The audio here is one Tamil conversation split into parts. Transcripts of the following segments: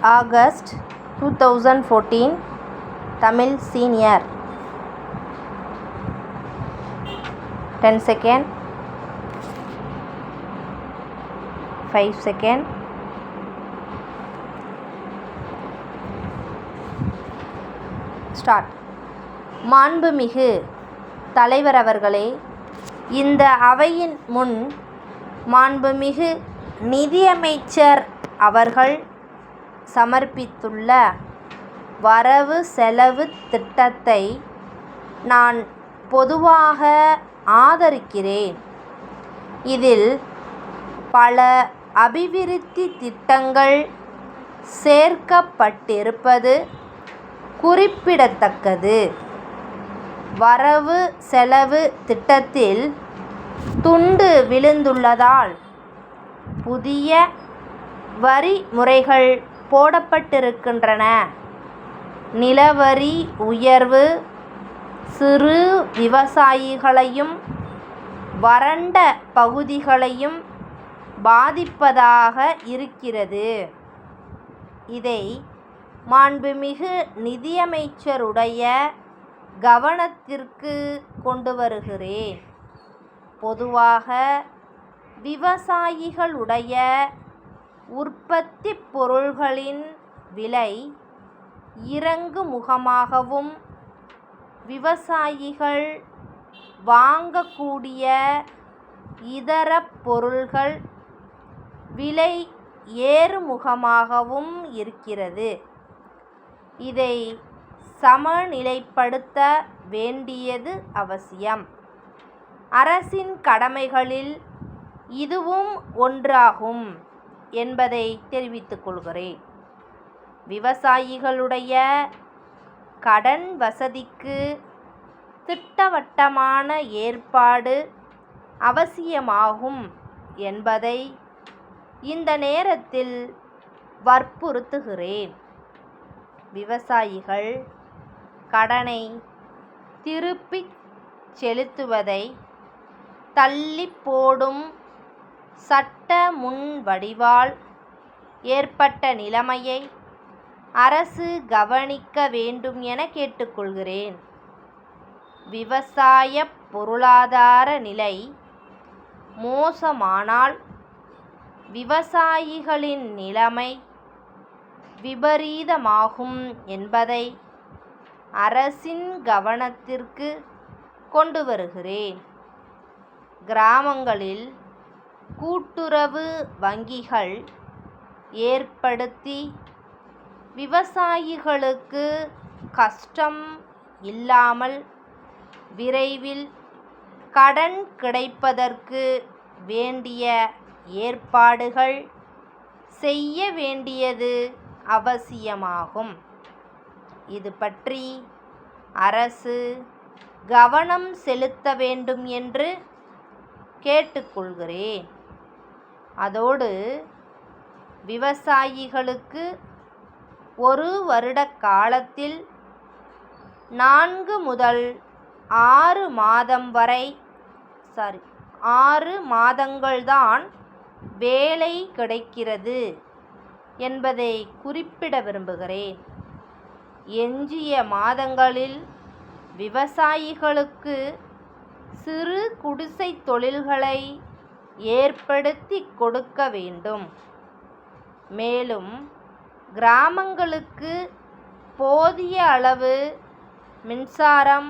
August 2014 Tamil Senior 10 second 5 second start. மாண்புமிகு தலைவர் அவர்களே, இந்த அவையின் முன் மாண்புமிகு நிதியமைச்சர் அவர்கள் சமர்ப்பித்துள்ள வரவு செலவு திட்டத்தை நான் பொதுவாக ஆதரிக்கிறேன். இதில் பல அபிவிருத்தி திட்டங்கள் சேர்க்கப்பட்டிருப்பது குறிப்பிடத்தக்கது. வரவு செலவு திட்டத்தில் துண்டு விழுந்துள்ளதால் புதிய வரி முறைகள் போடப்பட்டிருக்கின்றன. நிலவரி உயர்வு சிறு விவசாயிகளையும் வறண்ட பகுதிகளையும் பாதிப்பதாக இருக்கிறது. இதை மாண்புமிகு நிதியமைச்சருடைய கவனத்திற்கு கொண்டு வருகிறேன். பொதுவாக விவசாயிகளுடைய உற்பத்தி பொருள்களின் விலை இறங்குமுகமாகவும் விவசாயிகள் வாங்கக்கூடிய இதர பொருள்கள் விலை ஏறுமுகமாகவும் இருக்கிறது. இதை சமநிலைப்படுத்த வேண்டியது அவசியம். அரசின் கடமைகளில் இதுவும் ஒன்றாகும் என்பதை தெரிவித்துக் கொள்கிறேன். விவசாயிகளுடைய கடன் வசதிக்கு திட்டவட்டமான ஏற்பாடு அவசியமாகும் என்பதை இந்த நேரத்தில் வற்புறுத்துகிறேன். விவசாயிகள் கடனை திருப்பிச் செலுத்துவதை தள்ளி போடும் சட்ட முன்வடிவால் ஏற்பட்ட நிலைமையை அரசு கவனிக்க வேண்டும் என கேட்டுக்கொள்கிறேன். விவசாய பொருளாதார நிலை மோசமானால் விவசாயிகளின் நிலைமை விபரீதமாகும் என்பதை அரசின் கவனத்திற்கு கொண்டு வருகிறேன். கிராமங்களில் கூட்டுறவு வங்கிகள் ஏற்படுத்தி விவசாயிகளுக்கு கஷ்டம் இல்லாமல் விரைவில் கடன் கிடைப்பதற்கு வேண்டிய ஏற்பாடுகள் செய்ய வேண்டியது அவசியமாகும். இது பற்றி அரசு கவனம் செலுத்த வேண்டும் என்று கேட்டுக்கொள்கிறேன். அதோடு விவசாயிகளுக்கு 1 வருட காலத்தில் 4 முதல் 6 மாதம் வரை 6 மாதங்கள்தான் வேலை கிடைக்கிறது என்பதை குறிப்பிட விரும்புகிறேன். எஞ்சிய மாதங்களில் விவசாயிகளுக்கு சிறு குடிசை தொழில்களை ஏற்படுத்தி கொடுக்க வேண்டும். மேலும் கிராமங்களுக்கு போதிய அளவு மின்சாரம்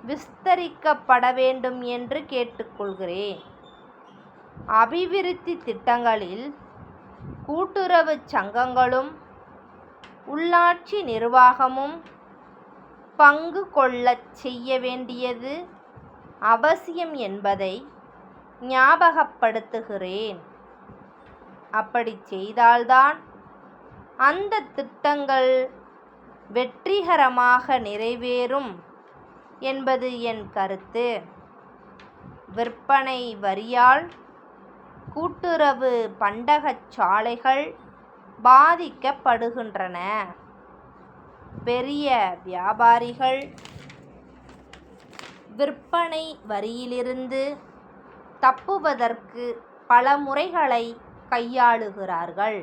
விஸ்தரிக்கப்பட வேண்டும் என்று கேட்டுக்கொள்கிறேன். அபிவிருத்தி திட்டங்களில் கூட்டுறவு சங்கங்களும் உள்ளாட்சி நிர்வாகமும் பங்கு கொள்ளச் செய்ய வேண்டியது அவசியம் என்பதை ஞாபகப்படுத்துகிறேன். அப்படி செய்தால்தான் அந்த திட்டங்கள் வெற்றிகரமாக நிறைவேறும் என்பது என் கருத்து. விற்பனை வரியால் கூட்டுறவு பண்டகச்சாலைகள் பாதிக்கப்படுகின்றன. பெரிய வியாபாரிகள் விற்பனை வரியிலிருந்து தப்புவதற்கு பல முறைகளை கையாளுகிறார்கள்.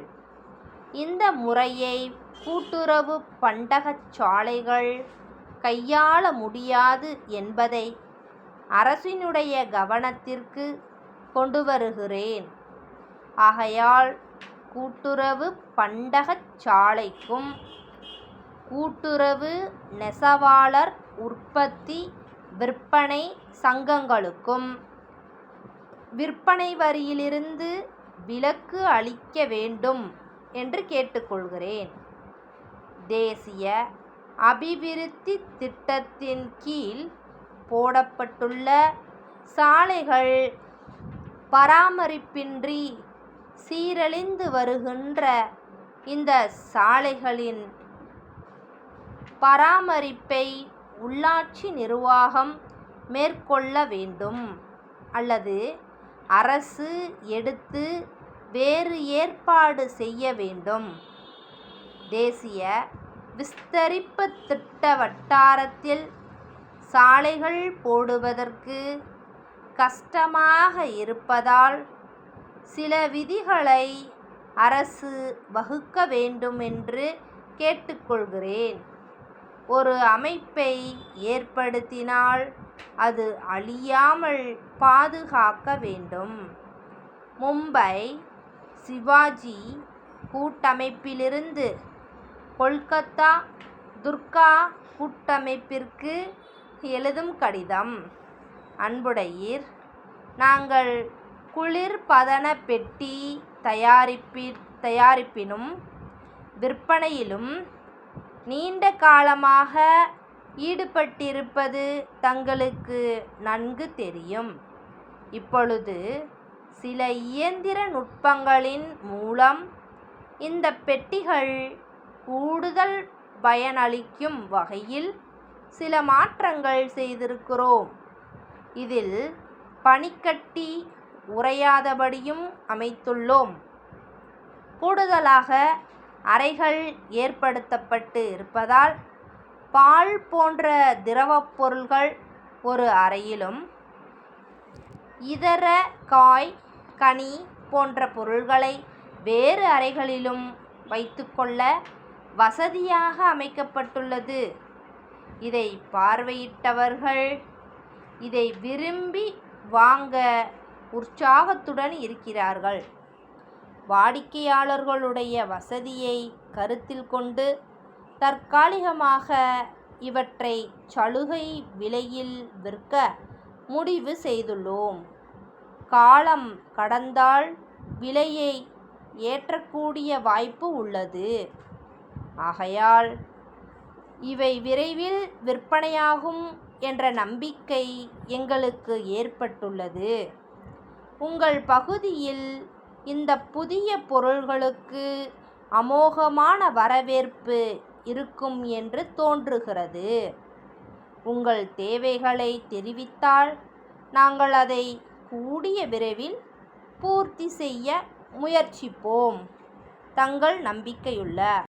இந்த முறையை கூட்டுறவு பண்டகச்சாலைகள் கையாள முடியாது என்பதை அரசினுடைய கவனத்திற்கு கொண்டு வருகிறேன். ஆகையால் கூட்டுறவு பண்டகச்சாலைக்கும் கூட்டுறவு நெசவாளர் உற்பத்தி விற்பனை சங்கங்களுக்கும் விற்பனை வரியிலிருந்து விலக்கு அளிக்க வேண்டும் என்று கேட்டுக்கொள்கிறேன். தேசிய அபிவிருத்தி திட்டத்தின் கீழ் போடப்பட்டுள்ள சாலைகள் பராமரிப்பின்றி சீரழிந்து வருகின்ற இந்த சாலைகளின் பராமரிப்பை உள்ளாட்சி நிர்வாகம் மேற்கொள்ள வேண்டும் அல்லது அரசு எடுத்து வேறு ஏற்பாடு செய்ய வேண்டும். தேசிய விஸ்தரிப்பு திட்ட வட்டாரத்தில் சாலைகள் போடுவதற்கு கஷ்டமாக இருப்பதால் சில விதிகளை அரசு வகுக்க வேண்டும் என்று கேட்டுக்கொள்கிறேன். ஒரு அமைப்பை ஏற்படுத்தினால் அது அழியாமல் பாதுகாக்க வேண்டும். மும்பை சிவாஜி கூட்டமைப்பிலிருந்து கொல்கத்தா துர்கா கூட்டமைப்பிற்கு எழுதும் கடிதம். அன்புடையீர், நாங்கள் குளிர்பதன பெட்டி தயாரிப்பினும் விற்பனையிலும் நீண்ட காலமாக ஈடுபட்டிருப்பது தங்களுக்கு நன்கு தெரியும். இப்பொழுது சில இயந்திர நுட்பங்களின் மூலம் இந்த பெட்டிகள் கூடுதல் பயனளிக்கும் வகையில் சில மாற்றங்கள் செய்திருக்கிறோம். இதில் பனிக்கட்டி உறையாதபடியும் அமைத்துள்ளோம். கூடுதலாக அறைகள் ஏற்படுத்தப்பட்டு இருப்பதால் பால் போன்ற திரவப் பொருள்கள் ஒரு அறையிலும் இதர காய் கனி போன்ற பொருள்களை வேறு அறைகளிலும் வைத்துக்கொள்ள வசதியாக அமைக்கப்பட்டுள்ளது. இதை பார்வையிட்டவர்கள் இதை விரும்பி வாங்க உற்சாகத்துடன் இருக்கிறார்கள். வாடிக்கையாளர்களுடைய வசதியை கருத்தில் கொண்டு தற்காலிகமாக இவற்றை சலுகை விலையில் விற்க முடிவு செய்துள்ளோம். காலம் கடந்தால் விலையை ஏற்றக்கூடிய வாய்ப்பு உள்ளது. ஆகையால் இவை விரைவில் விற்பனையாகும் என்ற நம்பிக்கை எங்களுக்கு ஏற்பட்டுள்ளது. உங்கள் பகுதியில் இந்த புதிய பொருள்களுக்கு அமோகமான வரவேற்பு இருக்கும் என்று தோன்றுகிறது. உங்கள் தேவைகளை தெரிவித்தால் நாங்கள் அதை கூடிய விரைவில் பூர்த்தி செய்ய முயற்சிப்போம். தங்கள் நம்பிக்கையுள்ள